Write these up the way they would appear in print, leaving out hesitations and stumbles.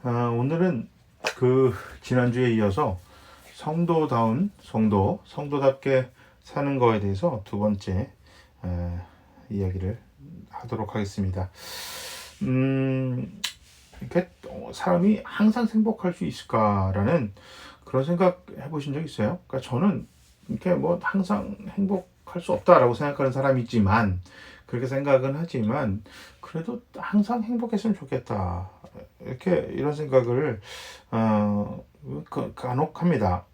오늘은 지난주에 이어서 성도다운 성도답게 사는 거에 대해서 두 번째 이야기를 하도록 하겠습니다. 이렇게 사람이 항상 행복할 수 있을까라는 그런 생각 해보신 적 있어요? 그러니까 저는 이렇게 뭐 항상 행복할 수 없다라고 생각하는 사람이지만, 그렇게 생각은 하지만 그래도 항상 행복했으면 좋겠다, 이렇게 이런 생각을 간혹 합니다.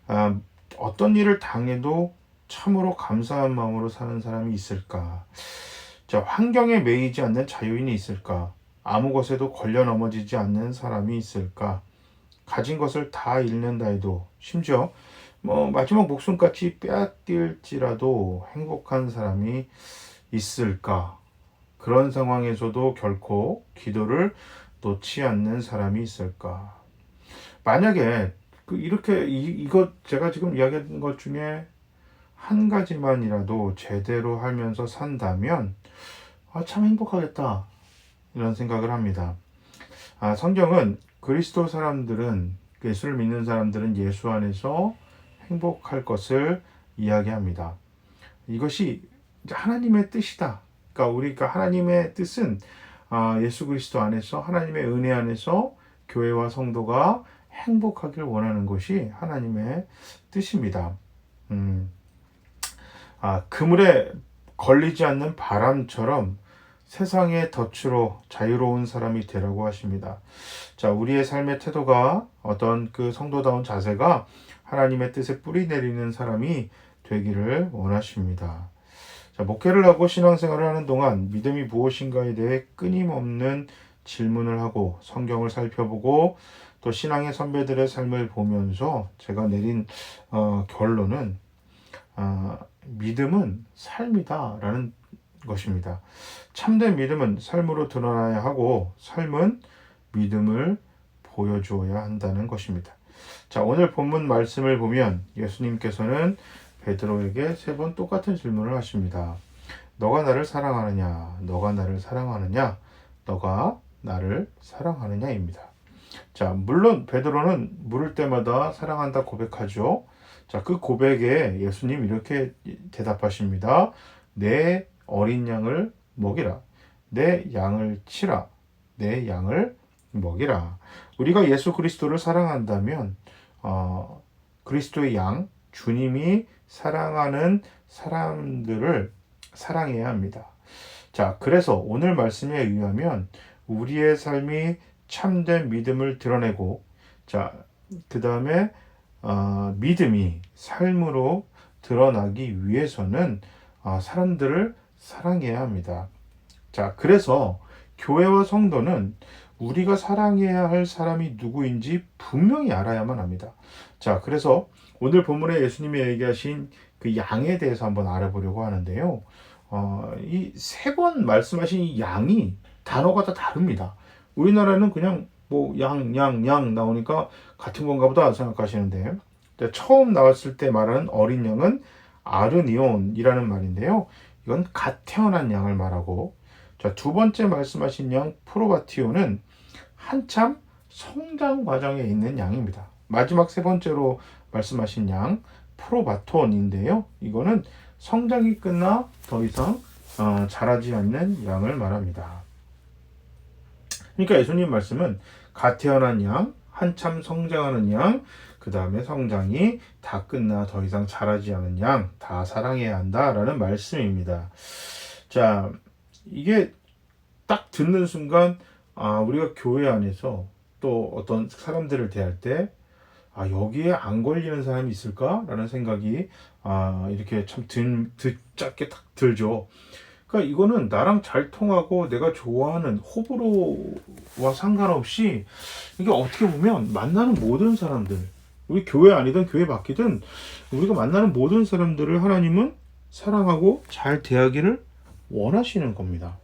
아, 어떤 일을 당해도 참으로 감사한 마음으로 사는 사람이 있을까? 자, 환경에 매이지 않는 자유인이 있을까? 아무 것에도 걸려 넘어지지 않는 사람이 있을까? 가진 것을 다 잃는다 해도, 심지어 뭐 마지막 목숨까지 빼앗길지라도 행복한 사람이 있을까? 그런 상황에서도 결코 기도를 놓지 않는 사람이 있을까? 만약에 이거 제가 지금 이야기한 것 중에 한 가지만이라도 제대로 하면서 산다면 참 행복하겠다, 이런 생각을 합니다. 성경은 그리스도 사람들은, 예수를 믿는 사람들은 예수 안에서 행복할 것을 이야기합니다. 이것이 이제 하나님의 뜻이다. 그러니까 하나님의 뜻은 예수 그리스도 안에서, 하나님의 은혜 안에서 교회와 성도가 행복하길 원하는 것이 하나님의 뜻입니다. 그물에 걸리지 않는 바람처럼 세상의 덫으로 자유로운 사람이 되라고 하십니다. 자, 우리의 삶의 태도가, 어떤 성도다운 자세가 하나님의 뜻에 뿌리 내리는 사람이 되기를 원하십니다. 자, 목회를 하고 신앙생활을 하는 동안 믿음이 무엇인가에 대해 끊임없는 질문을 하고 성경을 살펴보고 또 신앙의 선배들의 삶을 보면서 제가 내린 결론은 믿음은 삶이다라는 것입니다. 참된 믿음은 삶으로 드러나야 하고, 삶은 믿음을 보여주어야 한다는 것입니다. 자, 오늘 본문 말씀을 보면 예수님께서는 베드로에게 3번 똑같은 질문을 하십니다. 너가 나를 사랑하느냐? 너가 나를 사랑하느냐? 너가 나를 사랑하느냐입니다. 자, 물론 베드로는 물을 때마다 사랑한다 고백하죠. 자, 그 고백에 예수님 이렇게 대답하십니다. 내 어린 양을 먹이라. 내 양을 치라. 내 양을 먹이라. 우리가 예수 그리스도를 사랑한다면 그리스도의 양, 주님이 사랑하는 사람들을 사랑해야 합니다. 자, 그래서 오늘 말씀에 의하면 우리의 삶이 참된 믿음을 드러내고, 자, 그 다음에 믿음이 삶으로 드러나기 위해서는 사람들을 사랑해야 합니다. 자, 그래서 교회와 성도는 우리가 사랑해야 할 사람이 누구인지 분명히 알아야만 합니다. 자, 그래서 오늘 본문에 예수님이 얘기하신 그 양에 대해서 한번 알아보려고 하는데요. 이 3번 말씀하신 이 양이 단어가 다 다릅니다. 우리나라는 그냥 뭐 양 나오니까 같은 건가 보다 생각하시는데, 처음 나왔을 때 말하는 어린 양은 아르니온이라는 말인데요. 이건 갓 태어난 양을 말하고, 자, 두 번째 말씀하신 양 프로바티오는 한참 성장 과정에 있는 양입니다. 마지막 3번째로 말씀하신 양 프로바톤인데요. 이거는 성장이 끝나 더 이상 자라지 않는 양을 말합니다. 그러니까 예수님 말씀은 갓 태어난 양, 한참 성장하는 양, 그 다음에 성장이 다 끝나 더 이상 자라지 않은 양, 다 사랑해야 한다라는 말씀입니다. 자, 이게 딱 듣는 순간 우리가 교회 안에서 또 어떤 사람들을 대할 때 여기에 안 걸리는 사람이 있을까라는 생각이 이렇게 참 듣잡게 딱 들죠. 그러니까 이거는 나랑 잘 통하고 내가 좋아하는 호불호와 상관없이, 이게 어떻게 보면 만나는 모든 사람들, 우리 교회 아니든 교회 밖이든 우리가 만나는 모든 사람들을 하나님은 사랑하고 잘 대하기를 원하시는 겁니다.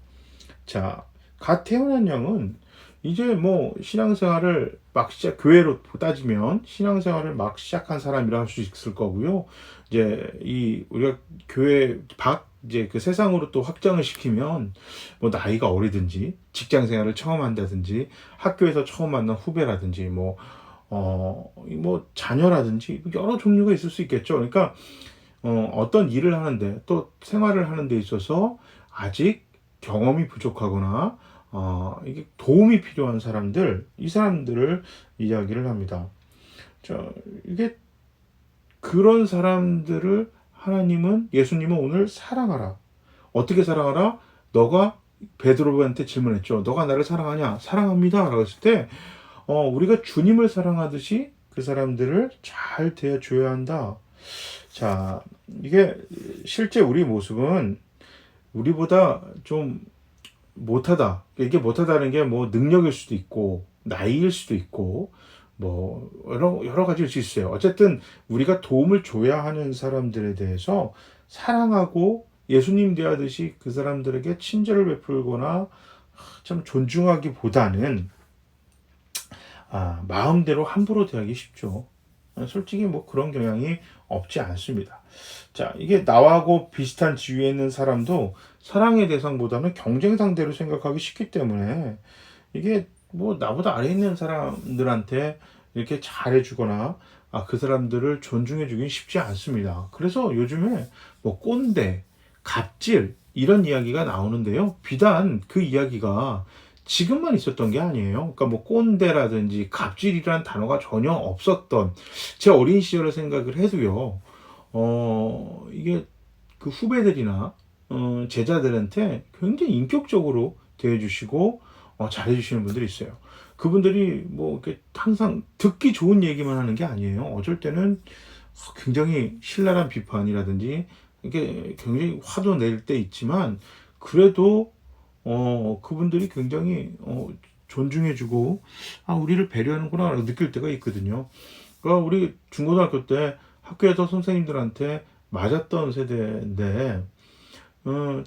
자, 갓 태어난 양은 이제 뭐 신앙생활을 막 교회로 따지면 신앙생활을 막 시작한 사람이라 할 수 있을 거고요. 이제 이 우리가 교회 밖 이제 그 세상으로 또 확장을 시키면 뭐 나이가 어리든지 직장 생활을 처음 한다든지 학교에서 처음 만난 후배라든지 뭐 자녀라든지 여러 종류가 있을 수 있겠죠. 그러니까 어떤 일을 하는데 또 생활을 하는 데 있어서 아직 경험이 부족하거나 이게 도움이 필요한 사람들, 이 사람들을 이야기를 합니다. 자, 이게 그런 사람들을 예수님은 오늘 사랑하라. 어떻게 사랑하라? 너가 베드로한테 질문했죠. 너가 나를 사랑하냐? 사랑합니다. 라고 했을 때, 우리가 주님을 사랑하듯이 그 사람들을 잘 대해줘야 한다. 자, 이게 실제 우리 모습은 우리보다 좀 못하다. 이게 못하다는 게 뭐 능력일 수도 있고, 나이일 수도 있고, 뭐, 여러 가지일 수 있어요. 어쨌든 우리가 도움을 줘야 하는 사람들에 대해서 사랑하고 예수님 대하듯이 그 사람들에게 친절을 베풀거나 참 존중하기보다는 마음대로 함부로 대하기 쉽죠. 솔직히 뭐 그런 경향이 없지 않습니다. 자, 이게 나하고 비슷한 지위에 있는 사람도 사랑의 대상보다는 경쟁 상대로 생각하기 쉽기 때문에 이게 뭐 나보다 아래 있는 사람들한테 이렇게 잘해주거나 그 사람들을 존중해주긴 쉽지 않습니다. 그래서 요즘에 뭐 꼰대, 갑질 이런 이야기가 나오는데요. 비단 그 이야기가 지금만 있었던 게 아니에요. 그러니까 뭐 꼰대라든지 갑질이라는 단어가 전혀 없었던 제 어린 시절을 생각을 해도요. 이게 그 후배들이나 제자들한테 굉장히 인격적으로 대해주시고 잘해주시는 분들이 있어요. 그분들이 뭐 이렇게 항상 듣기 좋은 얘기만 하는 게 아니에요. 어쩔 때는 굉장히 신랄한 비판이라든지 이게 굉장히 화도 낼 때 있지만 그래도 그분들이 굉장히 존중해주고 우리를 배려하는구나 느낄 때가 있거든요. 그러니까 우리 중고등학교 때 학교에서 선생님들한테 맞았던 세대인데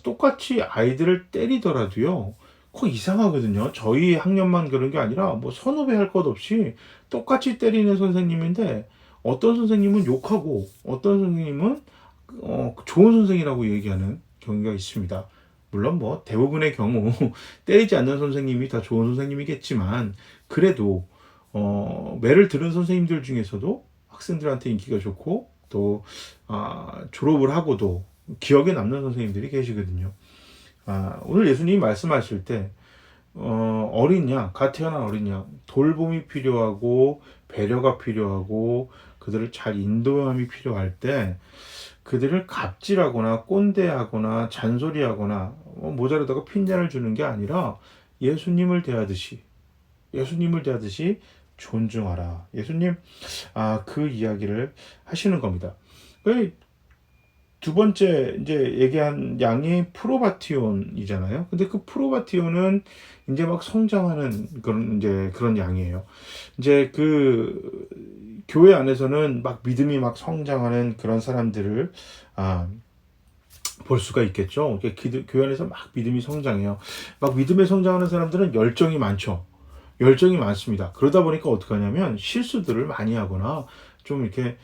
똑같이 아이들을 때리더라도요. 그거 이상하거든요. 저희 학년만 그런 게 아니라 뭐 선후배 할 것 없이 똑같이 때리는 선생님인데 어떤 선생님은 욕하고 어떤 선생님은 좋은 선생이라고 얘기하는 경우가 있습니다. 물론 뭐 대부분의 경우 때리지 않는 선생님이 다 좋은 선생님이겠지만 그래도 매를 들은 선생님들 중에서도 학생들한테 인기가 좋고 또 졸업을 하고도 기억에 남는 선생님들이 계시거든요. 오늘 예수님이 말씀하실 때 어린 양, 갓 태어난 어린 양, 돌봄이 필요하고 배려가 필요하고 그들을 잘 인도함이 필요할 때 그들을 갑질하거나 꼰대하거나 잔소리하거나 모자라다가 핀잔을 주는 게 아니라 예수님을 대하듯이 존중하라. 예수님 그 이야기를 하시는 겁니다. 두 번째 이제 얘기한 양이 프로바티온이잖아요. 근데 그 프로바티온은 이제 막 성장하는 그런 양이에요. 이제 그 교회 안에서는 막 믿음이 막 성장하는 그런 사람들을 볼 수가 있겠죠. 교회 안에서 막 믿음이 성장해요. 막 믿음에 성장하는 사람들은 열정이 많죠. 열정이 많습니다. 그러다 보니까 어떻게 하냐면 실수들을 많이 하거나 좀 이렇게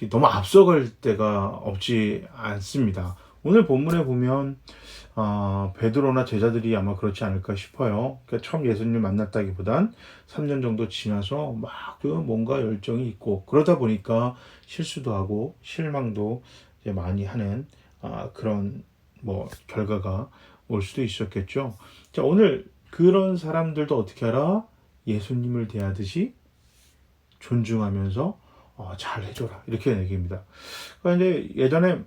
너무 앞서갈 때가 없지 않습니다. 오늘 본문에 보면 베드로나 제자들이 아마 그렇지 않을까 싶어요. 그러니까 처음 예수님을 만났다기보단 3년 정도 지나서 막 뭔가 열정이 있고 그러다 보니까 실수도 하고 실망도 이제 많이 하는 그런 뭐 결과가 올 수도 있었겠죠. 자, 오늘 그런 사람들도 어떻게 하라? 예수님을 대하듯이 존중하면서 잘 해줘라 이렇게 얘기입니다. 그러니까 이제 예전에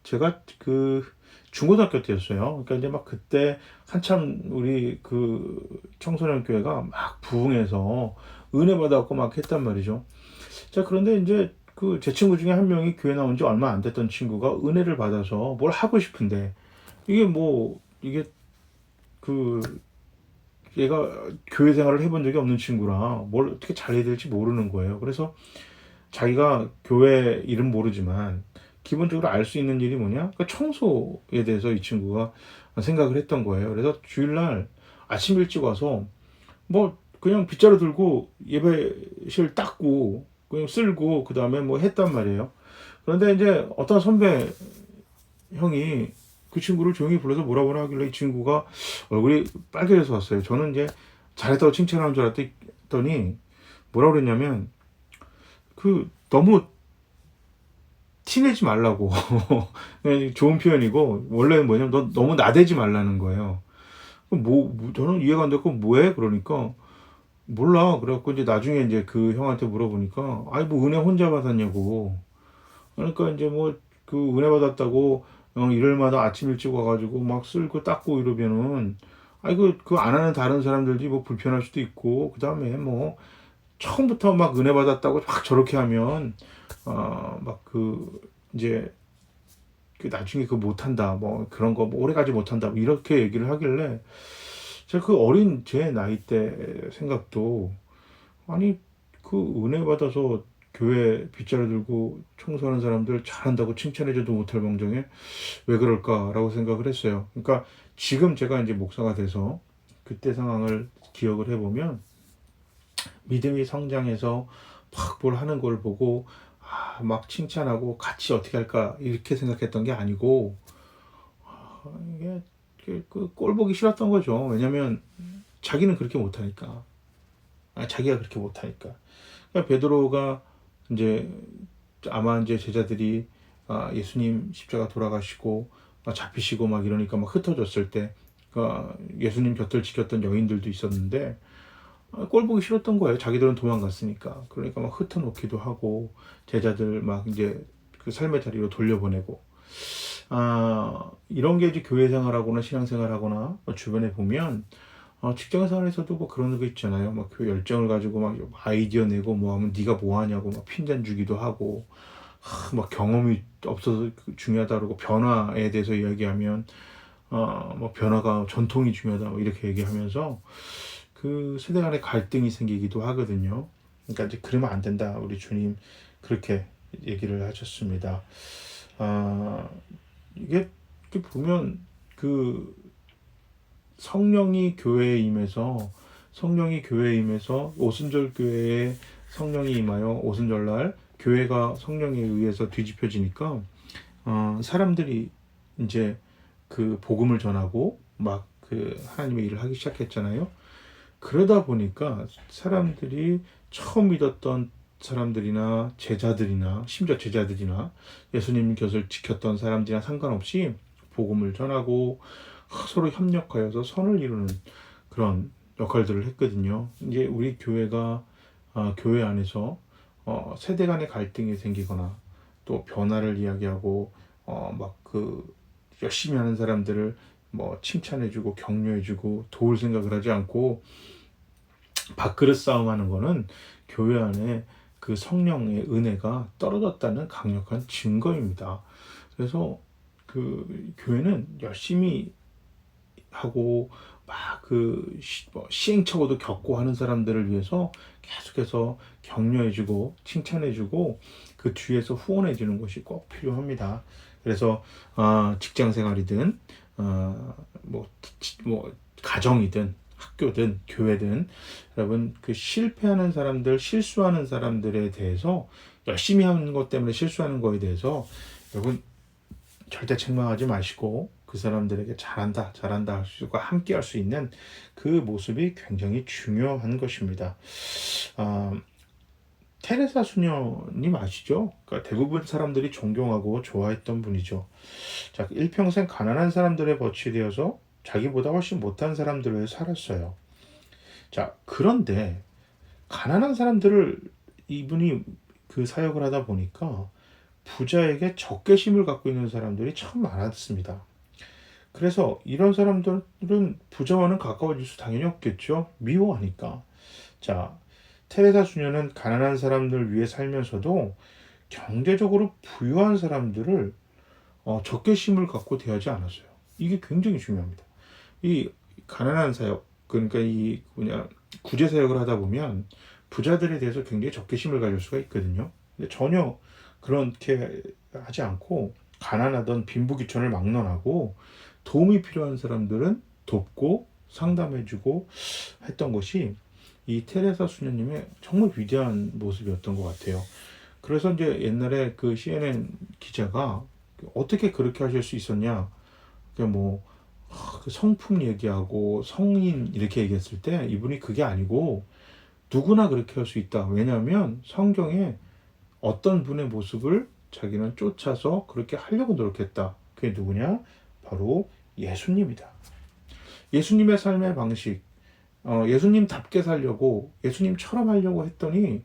제가 그 중고등학교 때였어요. 그러니까 이제 막 그때 한참 우리 그 청소년 교회가 막 부흥해서 은혜 받았고 막 했단 말이죠. 자, 그런데 이제 그 제 친구 중에 한 명이 교회 나온 지 얼마 안 됐던 친구가 은혜를 받아서 뭘 하고 싶은데 이게 그 얘가 교회 생활을 해본 적이 없는 친구라 뭘 어떻게 잘해야 될지 모르는 거예요. 그래서 자기가 교회 이름 모르지만 기본적으로 알 수 있는 일이 뭐냐? 그러니까 청소에 대해서 이 친구가 생각을 했던 거예요. 그래서 주일날 아침 일찍 와서 뭐 그냥 빗자루 들고 예배실 닦고 그냥 쓸고 그 다음에 뭐 했단 말이에요. 그런데 이제 어떤 선배 형이 그 친구를 조용히 불러서 뭐라 뭐라 하길래 이 친구가 얼굴이 빨개져서 왔어요. 저는 이제 잘했다고 칭찬하는 줄 알았더니 뭐라 그랬냐면 그 너무 티내지 말라고. 좋은 표현이고 원래는 뭐냐면 너 너무 나대지 말라는 거예요. 저는 이해가 안 됐고 뭐해? 그러니까 몰라. 그래갖고 이제 나중에 이제 그 형한테 물어보니까 아니 뭐 은혜 혼자 받았냐고. 그러니까 이제 뭐 그 은혜 받았다고 일요일마다 아침 일찍 와가지고 막 쓸고 닦고 이러면은 아이 그 안 하는 다른 사람들이 뭐 불편할 수도 있고 그 다음에 뭐 처음부터 막 은혜 받았다고 막 저렇게 하면 막 그 이제 그 나중에 그 못한다 뭐 그런 거뭐 오래가지 못한다 뭐 이렇게 얘기를 하길래 제가 그 어린 제 나이 때 생각도 아니 그 은혜 받아서 교회 빗자루 들고 청소하는 사람들 잘한다고 칭찬해줘도 못할 망정에 왜 그럴까라고 생각을 했어요. 그러니까 지금 제가 이제 목사가 돼서 그때 상황을 기억을 해보면 믿음이 성장해서 막 뭘 하는 걸 보고 막 칭찬하고 같이 어떻게 할까 이렇게 생각했던 게 아니고 이게 꼴 보기 싫었던 거죠. 왜냐면 자기는 그렇게 못하니까. 자기가 그렇게 못하니까. 그러니까 베드로가 이제 아마 이제 제자들이 예수님 십자가 돌아가시고 잡히시고 막 이러니까 막 흩어졌을 때 예수님 곁을 지켰던 여인들도 있었는데 꼴 보기 싫었던 거예요. 자기들은 도망갔으니까. 그러니까 막 흩어놓기도 하고 제자들 막 이제 그 삶의 자리로 돌려보내고 이런 게 이제 교회 생활하거나 신앙생활하거나 주변에 보면 직장 생활에서도 뭐 그런 거 있잖아요. 막 그 열정을 가지고 막 아이디어 내고 뭐 하면 네가 뭐 하냐고 막 핀잔 주기도 하고 막 경험이 없어서 중요하다 그러고 변화에 대해서 이야기하면 뭐 변화가 전통이 중요하다 뭐 이렇게 얘기하면서 그 세대 간의 갈등이 생기기도 하거든요. 그러니까 이제 그러면 안 된다. 우리 주님 그렇게 얘기를 하셨습니다. 이게 보면 그 성령이 교회에 임해서 오순절 교회에 성령이 임하여 오순절날 교회가 성령에 의해서 뒤집혀지니까 사람들이 이제 그 복음을 전하고 막 그 하나님의 일을 하기 시작했잖아요. 그러다 보니까 사람들이 처음 믿었던 사람들이나 제자들이나 심지어 제자들이나 예수님 곁을 지켰던 사람들이나 상관없이 복음을 전하고 서로 협력하여서 선을 이루는 그런 역할들을 했거든요. 이제 우리 교회가 교회 안에서 세대 간의 갈등이 생기거나 또 변화를 이야기하고 막 그 열심히 하는 사람들을 뭐 칭찬해주고 격려해주고 도울 생각을 하지 않고 밥그릇 싸움하는 거는 교회 안에 그 성령의 은혜가 떨어졌다는 강력한 증거입니다. 그래서 그 교회는 열심히 하고 막 그 시행착오도 겪고 하는 사람들을 위해서 계속해서 격려해주고 칭찬해주고 그 뒤에서 후원해주는 것이 꼭 필요합니다. 그래서 직장 생활이든 뭐 가정이든 학교든 교회든 여러분 그 실패하는 사람들 실수하는 사람들에 대해서 열심히 하는 것 때문에 실수하는 거에 대해서 여러분 절대 책망하지 마시고 그 사람들에게 잘한다 할 수가 함께 할 수 있는 그 모습이 굉장히 중요한 것입니다. 테레사 수녀님 아시죠? 그러니까 대부분 사람들이 존경하고 좋아했던 분이죠. 자, 일평생 가난한 사람들의 벗이 되어서 자기보다 훨씬 못한 사람들을 살았어요. 자, 그런데 가난한 사람들을 이분이 그 사역을 하다 보니까 부자에게 적개심을 갖고 있는 사람들이 참 많았습니다. 그래서 이런 사람들은 부자와는 가까워질 수 당연히 없겠죠. 미워하니까. 자, 테레사 수녀는 가난한 사람들을 위해 살면서도 경제적으로 부유한 사람들을 적개심을 갖고 대하지 않았어요. 이게 굉장히 중요합니다. 이 가난한 사역, 그러니까 이 구제 사역을 하다 보면 부자들에 대해서 굉장히 적개심을 가질 수가 있거든요. 근데 전혀 그렇게 하지 않고 가난하던 빈부귀천을 막론하고 도움이 필요한 사람들은 돕고 상담해주고 했던 것이 이 테레사 수녀님의 정말 위대한 모습이었던 것 같아요. 그래서 이제 옛날에 그 CNN 기자가 어떻게 그렇게 하실 수 있었냐, 그냥 뭐 그 성품 얘기하고 성인 이렇게 얘기했을 때 이분이 그게 아니고 누구나 그렇게 할 수 있다. 왜냐하면 성경에 어떤 분의 모습을 자기는 쫓아서 그렇게 하려고 노력했다. 그게 누구냐? 바로 예수님이다. 예수님의 삶의 방식, 예수님답게 살려고, 예수님처럼 하려고 했더니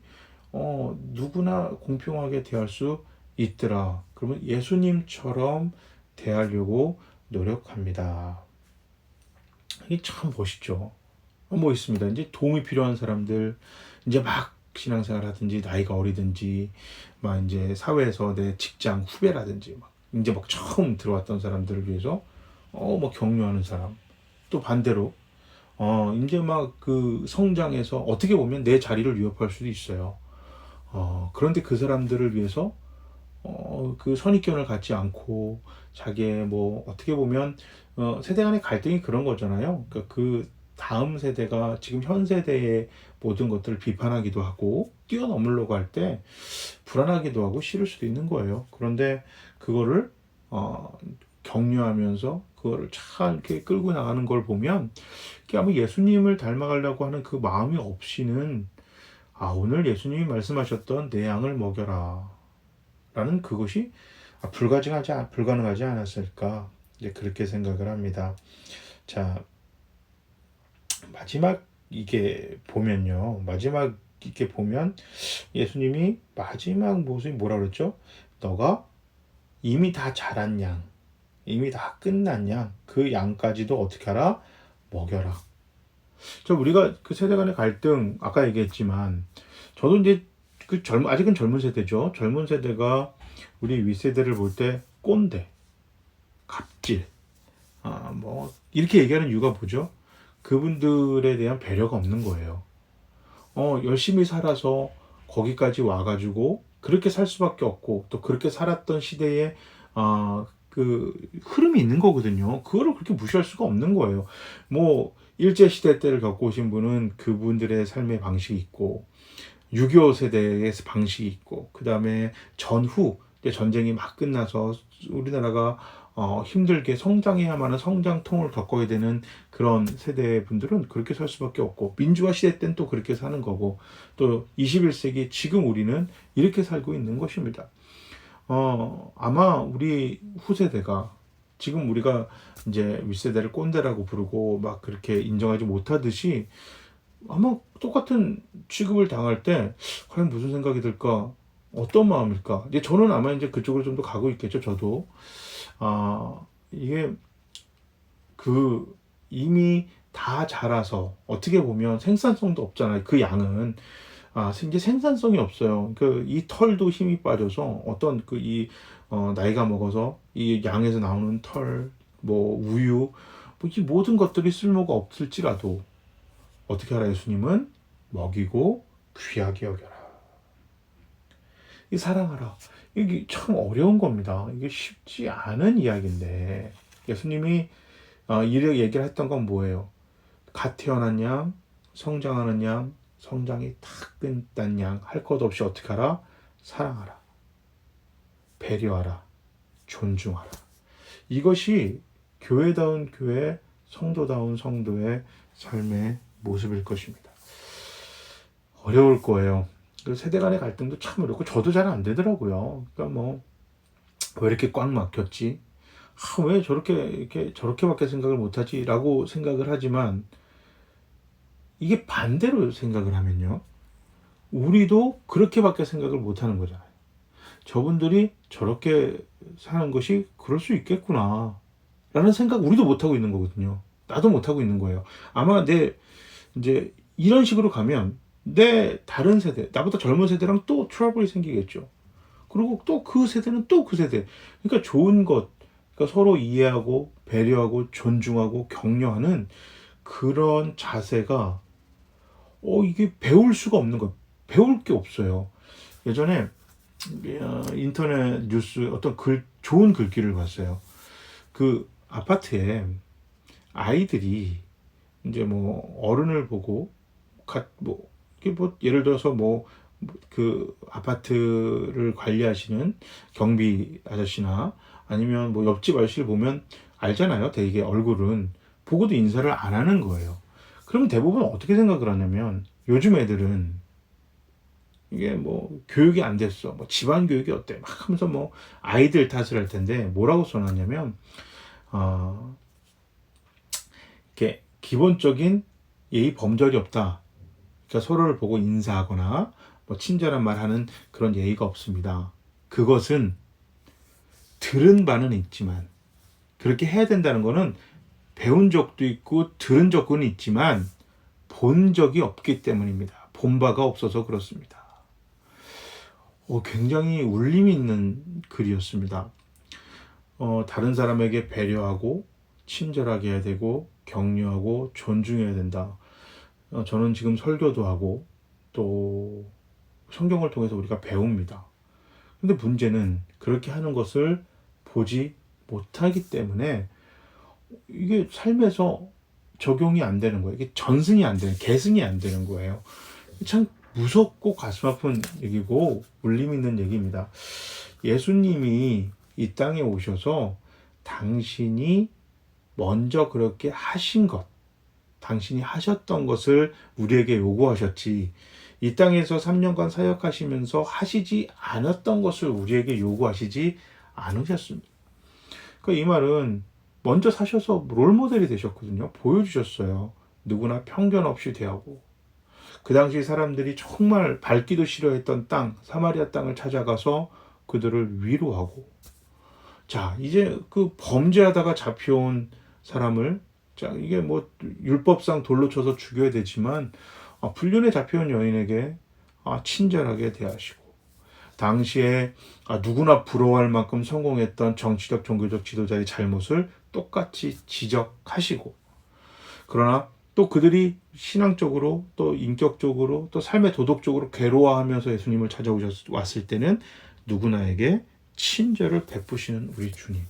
누구나 공평하게 대할 수 있더라. 그러면 예수님처럼 대하려고 노력합니다. 이게 참 멋있죠. 뭐 있습니다. 이제 도움이 필요한 사람들, 이제 막 신앙생활 하든지, 나이가 어리든지, 막 이제 사회에서 내 직장 후배라든지, 막 이제 막 처음 들어왔던 사람들을 위해서, 뭐 격려하는 사람. 또 반대로, 이제 막 그 성장해서 어떻게 보면 내 자리를 위협할 수도 있어요. 그런데 그 사람들을 위해서 그 선입견을 갖지 않고 자기의 뭐 어떻게 보면 세대 간의 갈등이 그런 거잖아요. 그러니까 그 다음 세대가 지금 현 세대의 모든 것들을 비판하기도 하고 뛰어넘으려고 할 때 불안하기도 하고 싫을 수도 있는 거예요. 그런데 그거를 격려하면서 그거를 잘 이렇게 끌고 나가는 걸 보면 아마 예수님을 닮아가려고 하는 그 마음이 없이는 오늘 예수님이 말씀하셨던 내 양을 먹여라 라는 그것이 불가능하지 않았을까, 이제 그렇게 생각을 합니다. 자, 마지막 이게 보면 예수님이 마지막 모습이 뭐라 그랬죠? 너가 이미 다 자란 양, 이미 다 끝난 양, 그 양까지도 어떻게 하라? 먹여라. 우리가 그 세대 간의 갈등, 아까 얘기했지만, 저도 이제 아직은 젊은 세대죠. 젊은 세대가 우리 윗세대를 볼 때 꼰대, 갑질, 뭐 이렇게 얘기하는 이유가 뭐죠? 그분들에 대한 배려가 없는 거예요. 열심히 살아서 거기까지 와가지고 그렇게 살 수밖에 없고 또 그렇게 살았던 시대에 그 흐름이 있는 거거든요. 그거를 그렇게 무시할 수가 없는 거예요. 뭐 일제 시대 때를 겪어오신 분은 그분들의 삶의 방식이 있고 6.25 세대의 방식이 있고 그 다음에 전후 전쟁이 막 끝나서 우리나라가 힘들게 성장해야만 하는 성장통을 겪어야 되는 그런 세대 분들은 그렇게 살 수밖에 없고 민주화 시대 때는 또 그렇게 사는 거고 또 21세기 지금 우리는 이렇게 살고 있는 것입니다. 아마 우리 후세대가 지금 우리가 이제 윗세대를 꼰대라고 부르고 막 그렇게 인정하지 못하듯이 아마 똑같은 취급을 당할 때 과연 무슨 생각이 들까? 어떤 마음일까? 이제 저는 아마 이제 그쪽으로 좀 더 가고 있겠죠. 저도 이게 이미 다 자라서 어떻게 보면 생산성도 없잖아요. 그 양은 이제 생산성이 없어요. 이 털도 힘이 빠져서 어떤 나이가 먹어서 이 양에서 나오는 털, 뭐 우유, 뭐 이 모든 것들이 쓸모가 없을지라도 어떻게 하라 예수님은 먹이고 귀하게 여겨라. 이 사랑하라. 이게 참 어려운 겁니다. 이게 쉽지 않은 이야기인데 예수님이 이렇게 얘기를 했던 건 뭐예요? 갓 태어난 양, 성장하는 양, 성장이 탁 끝난 양 할 것 없이 어떻게 하라? 사랑하라. 배려하라. 존중하라. 이것이 교회다운 교회, 성도다운 성도의 삶의 모습일 것입니다. 어려울 거예요. 세대 간의 갈등도 참 어렵고 저도 잘 안 되더라고요. 그러니까 왜 이렇게 꽉 막혔지? 왜 저렇게밖에 생각을 못하지라고 생각을 하지만 이게 반대로 생각을 하면요, 우리도 그렇게밖에 생각을 못하는 거잖아요. 저분들이 저렇게 사는 것이 그럴 수 있겠구나 라는 생각 우리도 못하고 있는 거거든요. 나도 못하고 있는 거예요. 아마 이제 이런 식으로 가면 내 다른 세대, 나보다 젊은 세대랑 또 트러블이 생기겠죠. 그리고 또 그 세대는 또 그 세대. 그러니까 좋은 것, 그러니까 서로 이해하고 배려하고 존중하고 격려하는 그런 자세가 이게 배울 수가 없는 거예요. 배울 게 없어요. 예전에 인터넷 뉴스 어떤 좋은 글귀를 봤어요. 아파트에 아이들이 이제 뭐 어른을 보고 이게 예를 들어서 그 아파트를 관리하시는 경비 아저씨나 아니면 옆집 아저씨를 보면 알잖아요. 되게 얼굴은 보고도 인사를 안 하는 거예요. 그러면 대부분 어떻게 생각을 하냐면 요즘 애들은 이게 교육이 안 됐어. 집안 교육이 어때? 막 하면서 아이들 탓을 할 텐데 뭐라고 써놨냐면 이렇게 기본적인 예의 범절이 없다. 그러니까 서로를 보고 인사하거나 친절한 말 하는 그런 예의가 없습니다. 그것은 들은 바는 있지만 그렇게 해야 된다는 거는 배운 적도 있고 들은 적은 있지만 본 적이 없기 때문입니다. 본 바가 없어서 그렇습니다. 굉장히 울림이 있는 글이었습니다. 다른 사람에게 배려하고 친절하게 해야 되고 격려하고 존중해야 된다. 저는 지금 설교도 하고 또 성경을 통해서 우리가 배웁니다. 근데 문제는 그렇게 하는 것을 보지 못하기 때문에 이게 삶에서 적용이 안 되는 거예요. 이게 전승이 안 되는, 계승이 안 되는 거예요. 참 무섭고 가슴 아픈 얘기고 울림 있는 얘기입니다. 예수님이 이 땅에 오셔서 당신이 먼저 그렇게 하신 것, 당신이 하셨던 것을 우리에게 요구하셨지, 이 땅에서 3년간 사역하시면서 하시지 않았던 것을 우리에게 요구하시지 않으셨습니다. 그러니까 이 말은 먼저 사셔서 롤모델이 되셨거든요. 보여주셨어요. 누구나 편견 없이 대하고. 그 당시 사람들이 정말 밟기도 싫어했던 땅, 사마리아 땅을 찾아가서 그들을 위로하고, 자, 이제 그 범죄하다가 잡혀온 사람을, 자, 이게 율법상 돌로 쳐서 죽여야 되지만, 불륜에 잡혀온 여인에게 친절하게 대하시고, 당시에 누구나 부러워할 만큼 성공했던 정치적, 종교적 지도자의 잘못을 똑같이 지적하시고, 그러나 또 그들이 신앙적으로 또 인격적으로 또 삶의 도덕적으로 괴로워하면서 예수님을 찾아왔을 때는 누구나에게 친절을 베푸시는 우리 주님.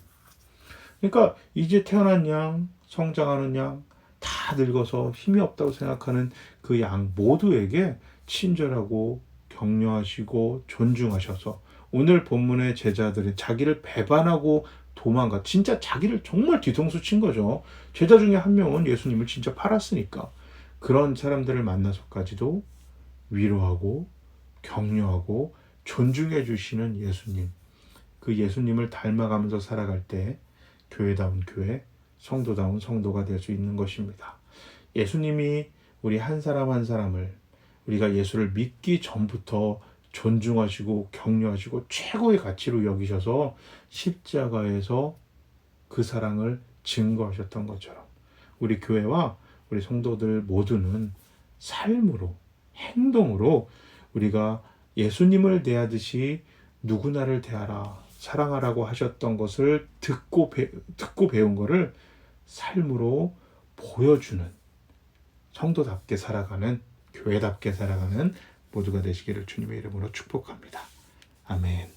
그러니까 이제 태어난 양, 성장하는 양, 다 늙어서 힘이 없다고 생각하는 그 양 모두에게 친절하고 격려하시고 존중하셔서 오늘 본문의 제자들이 자기를 배반하고 도망가, 진짜 자기를 정말 뒤통수 친 거죠. 제자 중에 한 명은 예수님을 진짜 팔았으니까. 그런 사람들을 만나서까지도 위로하고 격려하고 존중해 주시는 예수님. 그 예수님을 닮아가면서 살아갈 때 교회다운 교회, 성도다운 성도가 될 수 있는 것입니다. 예수님이 우리 한 사람 한 사람을 우리가 예수를 믿기 전부터 존중하시고 격려하시고 최고의 가치로 여기셔서 십자가에서 그 사랑을 증거하셨던 것처럼 우리 교회와 우리 성도들 모두는 삶으로, 행동으로 우리가 예수님을 대하듯이 누구나를 대하라, 사랑하라고 하셨던 것을 듣고 배운 것을 삶으로 보여주는, 성도답게 살아가는, 교회답게 살아가는 모두가 되시기를 주님의 이름으로 축복합니다. 아멘.